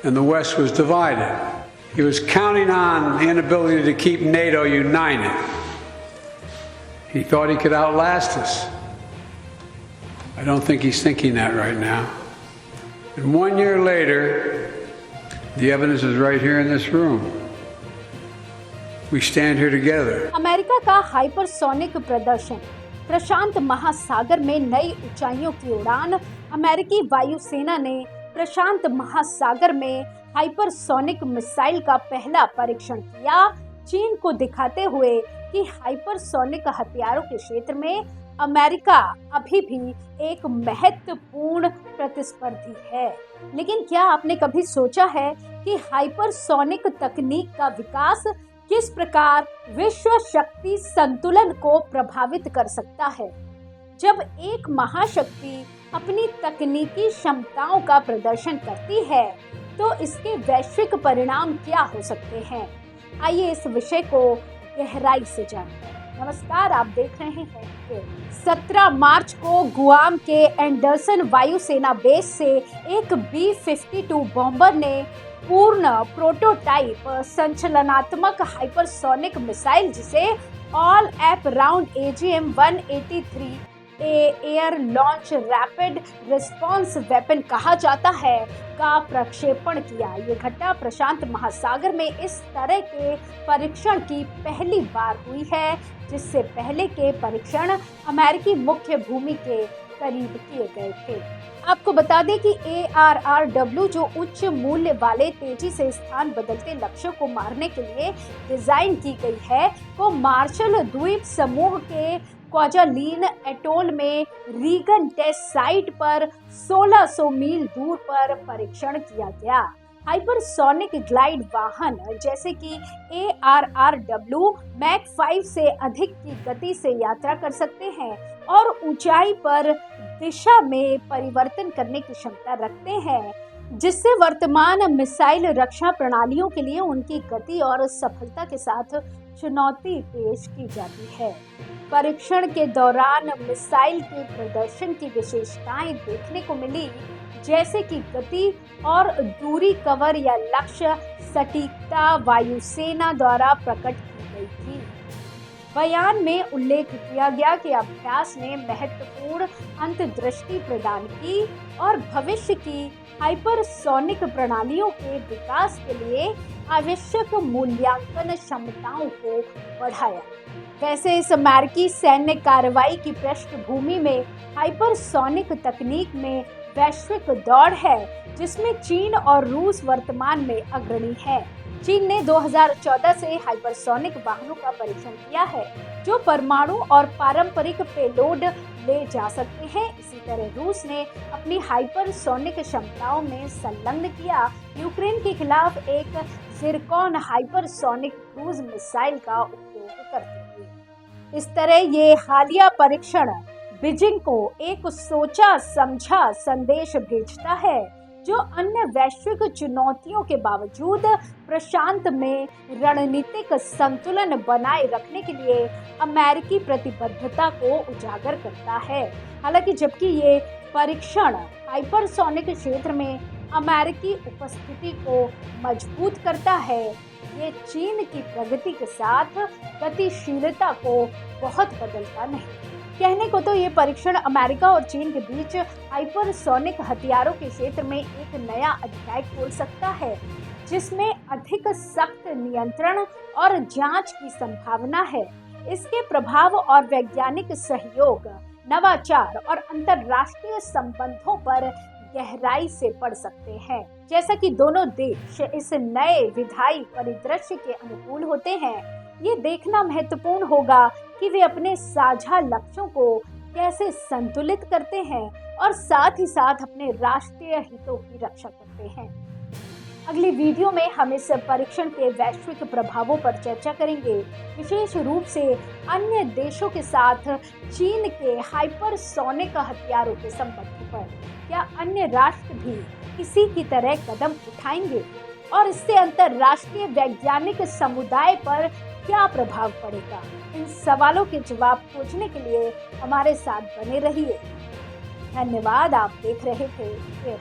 and the West was divided. He was counting on the inability to keep NATO united. He thought he could outlast us. I don't think he's thinking that right now. And 1 year later, the evidence is right here in this room. We stand here together. America का hypersonic प्रदर्शन, प्रशांत महासागर में नई ऊंचाइयों की उड़ान। अमेरिकी वायुसेना ने प्रशांत महासागर में हाइपरसोनिक मिसाइल का पहला परीक्षण किया, चीन को दिखाते हुए कि हाइपरसोनिक हथियारों के क्षेत्र में अमेरिका अभी भी एक महत्वपूर्ण प्रतिस्पर्धी है। लेकिन क्या आपने कभी सोचा है कि हाइपरसोनिक तकनीक का विकास किस प्रकार विश्व शक्ति संतुलन को प्रभावित कर सकता है? जब एक महाशक्ति अपनी तकनीकी क्षमताओं का प्रदर्शन करती है तो इसके वैश्विक परिणाम क्या हो सकते हैं? आइए इस विषय को गहराई से जानते हैं। नमस्कार, आप देख रहे हैं 17 मार्च को गुआम के एंडरसन वायुसेना बेस से एक B-52 बॉम्बर ने पूर्ण प्रोटोटाइप संचलनात्मक हाइपरसोनिक मिसाइल, जिसे all app round AGM-183 air launch rapid response weapon कहा जाता है, का प्रक्षेपण किया। ये घटना प्रशांत महासागर में इस तरह के परीक्षण की पहली बार हुई है, जिससे पहले के परीक्षण अमेरिकी मुख्य भूमि के करीब किए गए थे। आपको बता दें कि ARRW जो उच्च मूल्य वाले तेजी से स्थान बदलते लक्ष्यों को मारने के लिए डिजाइन की गई है, को मार्शल द्वीप समूह के क्वाजालीन एटोल में रीगन टेस्ट साइट पर 1600 मील दूर पर परीक्षण किया गया। हाइपरसोनिक ग्लाइड वाहन जैसे कि ARRW मैक 5 से अधिक की गति से यात्रा कर सकते हैं और ऊंचाई पर दिशा में परिवर्तन करने की क्षमता रखते हैं, जिससे वर्तमान मिसाइल रक्षा प्रणालियों के लिए उनकी गति और सफलता के साथ चुनौती पेश की जाती है। परीक्षण के दौरान मिसाइल के प्रदर्शन की विशेषताएं देखने को मिली, जैसे कि गति और दूरी कवर या लक्ष्य सटीकता वायुसेना द्वारा प्रकट की गई थी। बयान में उल्लेख किया गया कि अभ्यास ने महत्वपूर्ण अंतर्दृष्टि प्रदान की और भविष्य की हाइपरसोनिक प्रणालियों के विकास के लिए आवश्यक मूल्यांकन क्षमताओं को बढ़ाया। वैसे इस अमेरिकी सैन्य कार्रवाई की पृष्ठभूमि में हाइपरसोनिक तकनीक में वैश्विक दौड़ है, जिसमें चीन और रूस वर्तमान में अग्रणी है। चीन ने 2014 से हाइपरसोनिक वाहनों का परीक्षण किया है, जो परमाणु और पारंपरिक पेलोड ले जा सकते हैं। इसी तरह रूस ने अपनी हाइपरसोनिक क्षमताओं में संलग्न किया यूक्रेन के खिलाफ एक जिरकॉन हाइपरसोनिक क्रूज मिसाइल का उपयोग करते हुए। इस तरह ये हालिया परीक्षण बीजिंग को एक सोचा समझा संदेश भेजता है, जो अन्य वैश्विक चुनौतियों के बावजूद प्रशांत में रणनीतिक संतुलन बनाए रखने के लिए अमेरिकी प्रतिबद्धता को उजागर करता है। हालांकि जबकि ये परीक्षण हाइपरसोनिक क्षेत्र में अमेरिकी उपस्थिति को मजबूत करता है, ये चीन की प्रगति के साथ गतिशीलता को बहुत बदलता नहीं। कहने को तो ये परीक्षण अमेरिका और चीन के बीच हाइपरसोनिक हथियारों के क्षेत्र में एक नया अध्याय खोल सकता है, जिसमें अधिक सख्त नियंत्रण और जांच की संभावना है। इसके प्रभाव और वैज्ञानिक सहयोग, नवाचार और अंतर्राष्ट्रीय संबंधों पर गहराई से पड़ सकते हैं। जैसा कि दोनों देश इस नए विधायी परिदृश्य के अनुकूल होते हैं, ये देखना महत्वपूर्ण होगा कि वे अपने साझा लक्ष्यों को कैसे संतुलित करते हैं और साथ ही साथ अपने राष्ट्रीय हितों की रक्षा करते हैं। अगली वीडियो में हम इस परीक्षण के वैश्विक प्रभावों पर चर्चा करेंगे, विशेष रूप से अन्य देशों के साथ चीन के हाइपरसोनिक हथियारों के संबंध पर। क्या अन्य राष्ट्र भी इसी की तरह कदम उठाएंगे और इससे अंतर्राष्ट्रीय वैज्ञानिक समुदाय पर क्या प्रभाव पड़ेगा? इन सवालों के जवाब खोजने के लिए हमारे साथ बने रहिए। धन्यवाद। आप देख रहे थे